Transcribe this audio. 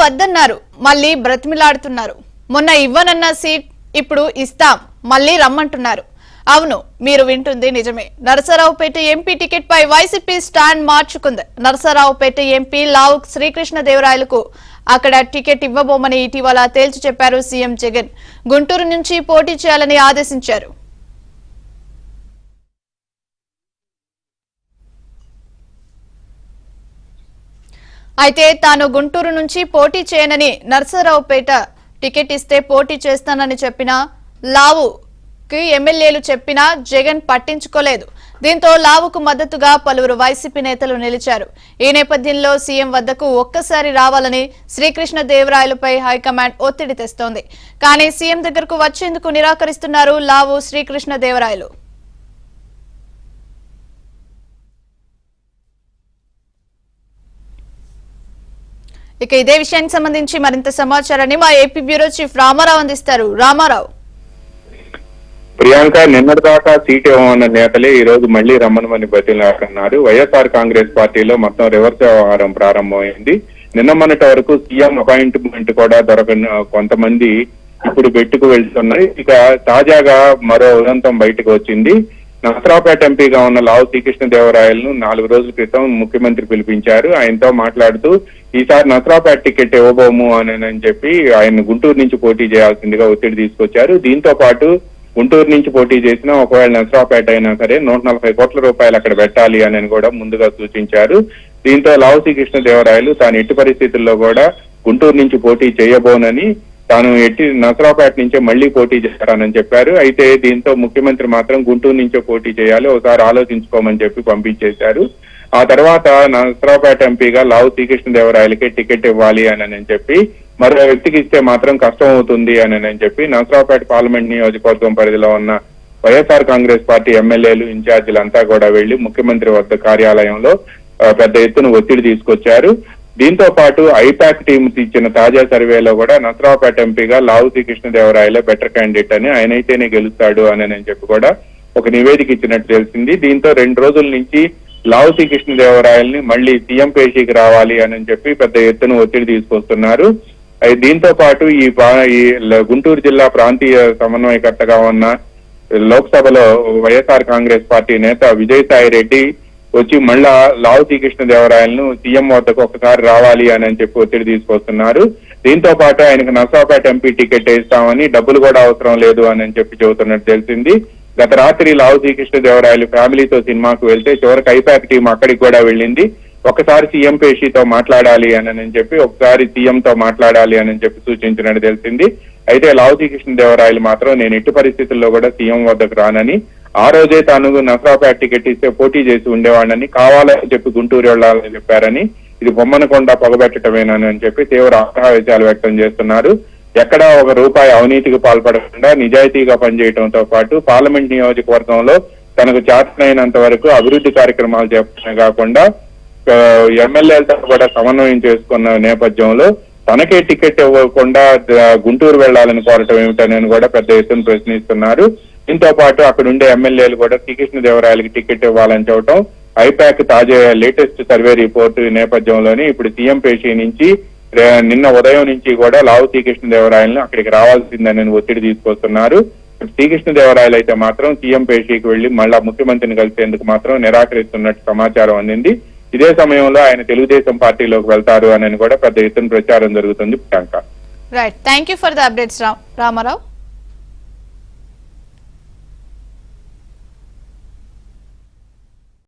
వద్దన్నారు, మళ్ళీ బ్రతిమిలాడుతున్నారు. మొన్న ఇవ్వనన్న సీట్ ఇప్పుడు ఇస్తాం, మళ్ళీ రమ్మంటున్నారు. అవును, మీరు వింటుంది నిజమే. నరసరావుపేట ఎంపీ టికెట్ పై వైసీపీ స్టాండ్ మార్చుకుంది. నరసరావుపేట ఎంపీ లావు శ్రీకృష్ణదేవరాయలకు అక్కడ టికెట్ ఇవ్వబోమని ఇటీవల తేల్చి చెప్పారు సీఎం జగన్. గుంటూరు నుంచి పోటీ చేయాలని ఆదేశించారు. అయితే తాను గుంటూరు నుంచి పోటీ చేయనని, నరసరావుపేట టికెట్ ఇస్తే పోటీ చేస్తానని చెప్పిన లావుకి ఎమ్మెల్యేలు చెప్పినా జగన్ పట్టించుకోలేదు. దీంతో లావుకు మద్దతుగా పలువురు వైసీపీ నేతలు నిలిచారు. ఈ నేపథ్యంలో సీఎం వద్దకు ఒక్కసారి రావాలని శ్రీకృష్ణదేవరాయలపై హైకమాండ్ ఒత్తిడి తెస్తోంది. కానీ సీఎం దగ్గరకు వచ్చేందుకు నిరాకరిస్తున్నారు లావు శ్రీకృష్ణదేవరాయలు. ఇక ఇదే విషయానికి సంబంధించి మరింత సమాచారాన్ని మా ఏపీ బ్యూరో చీఫ్ రామారావు అందిస్తారు. రామారావు. ప్రియాంక, నిన్నటిదాకా సీట్ ఇవ్వమన్న నేతలే ఈ రోజు మళ్లీ రమ్మనమని బతిలాడుతున్నారు. వైఎస్ఆర్ కాంగ్రెస్ పార్టీలో మొత్తం రివర్స్ వ్యవహారం ప్రారంభమైంది. నిన్న మొన్నటి వరకు సీఎం అపాయింట్మెంట్ కూడా దొరకని కొంతమంది ఇప్పుడు బెట్టుకు వెళ్తున్నారు. ఇక తాజాగా మరో ఉదంతం బయటకు వచ్చింది. నరసరావుపేట ఎంపీగా ఉన్న లావు శ్రీకృష్ణదేవరాయలను 4 రోజుల క్రితం ముఖ్యమంత్రి పిలిపించారు. ఆయనతో మాట్లాడుతూ ఈసారి నరసరావుపేట టికెట్ ఇవ్వబోము అని చెప్పి ఆయన గుంటూరు నుంచి పోటీ చేయాల్సిందిగా ఒత్తిడి తీసుకొచ్చారు. దీంతో పాటు గుంటూరు నుంచి పోటీ చేసినా ఒకవేళ నరసరావుపేట అయినా సరే 140 కోట్ల రూపాయలు అక్కడ పెట్టాలి అని కూడా ముందుగా సూచించారు. దీంతో లావు శ్రీకృష్ణదేవరాయలు తాను ఎట్టి పరిస్థితుల్లో కూడా గుంటూరు నుంచి పోటీ చేయబోనని, తాను నరసరావుపేట నుంచే మళ్లీ పోటీ చేస్తారని చెప్పారు. అయితే దీంతో ముఖ్యమంత్రి మాత్రం గుంటూరు నుంచే పోటీ చేయాలి, ఒకసారి ఆలోచించుకోమని చెప్పి పంపించేశారు. ఆ తర్వాత నరసరావుపేట ఎంపీగా లావు శ్రీకృష్ణదేవరాయలకే టికెట్ ఇవ్వాలి అని చెప్పి, మరో వ్యక్తికి ఇస్తే మాత్రం కష్టం అవుతుంది అని చెప్పి నరసరావుపేట పార్లమెంట్ నియోజకవర్గం పరిధిలో ఉన్న వైఎస్ఆర్ కాంగ్రెస్ పార్టీ ఎమ్మెల్యేలు, ఇన్ఛార్జీలంతా కూడా వెళ్లి ముఖ్యమంత్రి వద్ద కార్యాలయంలో పెద్ద ఎత్తున ఒత్తిడి తీసుకొచ్చారు. దీంతో పాటు ఐపాక్ టీమ్ ఇచ్చిన తాజా సర్వేలో కూడా నరసరావుపేట ఎంపీగా లావు శ్రీకృష్ణదేవరాయలే బెటర్ క్యాండిడేట్ అని, ఆయనైతేనే గెలుస్తాడు అని చెప్పి కూడా ఒక నివేదిక ఇచ్చినట్టు తెలిసింది. దీంతో 2 రోజుల నుంచి లావు శ్రీకృష్ణదేవరాయల్ని మళ్లీ సీఎం పేషీకి రావాలి అని చెప్పి పెద్ద ఎత్తున ఒత్తిడి తీసుకొస్తున్నారు. దీంతో పాటు ఈ గుంటూరు జిల్లా ప్రాంతీయ సమన్వయకర్తగా ఉన్న లోక్సభలో వైఎస్ఆర్ కాంగ్రెస్ పార్టీ నేత విజయసాయి రెడ్డి వచ్చి మళ్ళా లావు శ్రీకృష్ణదేవరాయలను సీఎం వద్దకు ఒకసారి రావాలి అని చెప్పి ఒత్తిడి తీసుకొస్తున్నారు. దీంతో పాటు ఆయనకు నరసరావుపేట ఎంపీ టికెట్ ఇస్తామని, డబ్బులు కూడా అవసరం లేదు అని చెప్పి చెబుతున్నట్టు తెలిసింది. గత రాత్రి లావు శ్రీకృష్ణదేవరాయలు ఫ్యామిలీతో సినిమాకు వెళ్తే చివరికి ఐపాక్ టీం అక్కడికి కూడా వెళ్ళింది. ఒకసారి సీఎం పేషీతో మాట్లాడాలి అని చెప్పి, ఒకసారి సీఎంతో మాట్లాడాలి అని చెప్పి సూచించినట్టు తెలిసింది. అయితే లావు శ్రీకృష్ణదేవరాయలు మాత్రం నేను ఎట్టి పరిస్థితుల్లో కూడా సీఎం వద్దకు రానని, ఆ రోజే తాను నరసరావుపేట టికెట్ ఇస్తే పోటీ చేసి ఉండేవాడని, కావాలని చెప్పి గుంటూరు వెళ్లాలని చెప్పారని, ఇది బొమ్మనకొండ పొగబెట్టడమేనని చెప్పి తీవ్ర ఆగ్రహావేశాలు వ్యక్తం చేస్తున్నారు. ఎక్కడా ఒక రూపాయి అవినీతికి పాల్పడకుండా నిజాయితీగా పనిచేయడంతో పాటు పార్లమెంట్ నియోజకవర్గంలో తనకు చేతనైనంత వరకు అభివృద్ధి కార్యక్రమాలు చేపట్టడమే కాకుండా ఎమ్మెల్యేలతో కూడా సమన్వయం చేసుకున్న నేపథ్యంలో తనకే టికెట్ ఇవ్వకుండా గుంటూరు వెళ్లాలని కోరటం ఏమిటని కూడా పెద్ద ఎత్తున ప్రశ్నిస్తున్నారు. దీంతో పాటు అక్కడ ఉండే ఎమ్మెల్యేలు కూడా శ్రీకృష్ణదేవరాయలకి టికెట్ ఇవ్వాలని చెప్పడం, ఐపాక్ తాజా లేటెస్ట్ సర్వే రిపోర్టు నేపథ్యంలోనే ఇప్పుడు సీఎం పేషీ నుంచి నిన్న ఉదయం నుంచి కూడా లావు శ్రీకృష్ణదేవరాయలను అక్కడికి రావాల్సిందని ఒత్తిడి తీసుకొస్తున్నారు. శ్రీకృష్ణదేవరాయలు అయితే మాత్రం సీఎం పేషీకి వెళ్లి మళ్ళా ముఖ్యమంత్రిని కలిసేందుకు మాత్రం నిరాకరిస్తున్నట్టు సమాచారం అందింది. ఇదే సమయంలో ఆయన తెలుగుదేశం పార్టీలోకి వెళ్తారు అని కూడా పెద్ద ఎత్తున ప్రచారం జరుగుతుంది. Priyanka. Right, thank you for the updates Ramarao.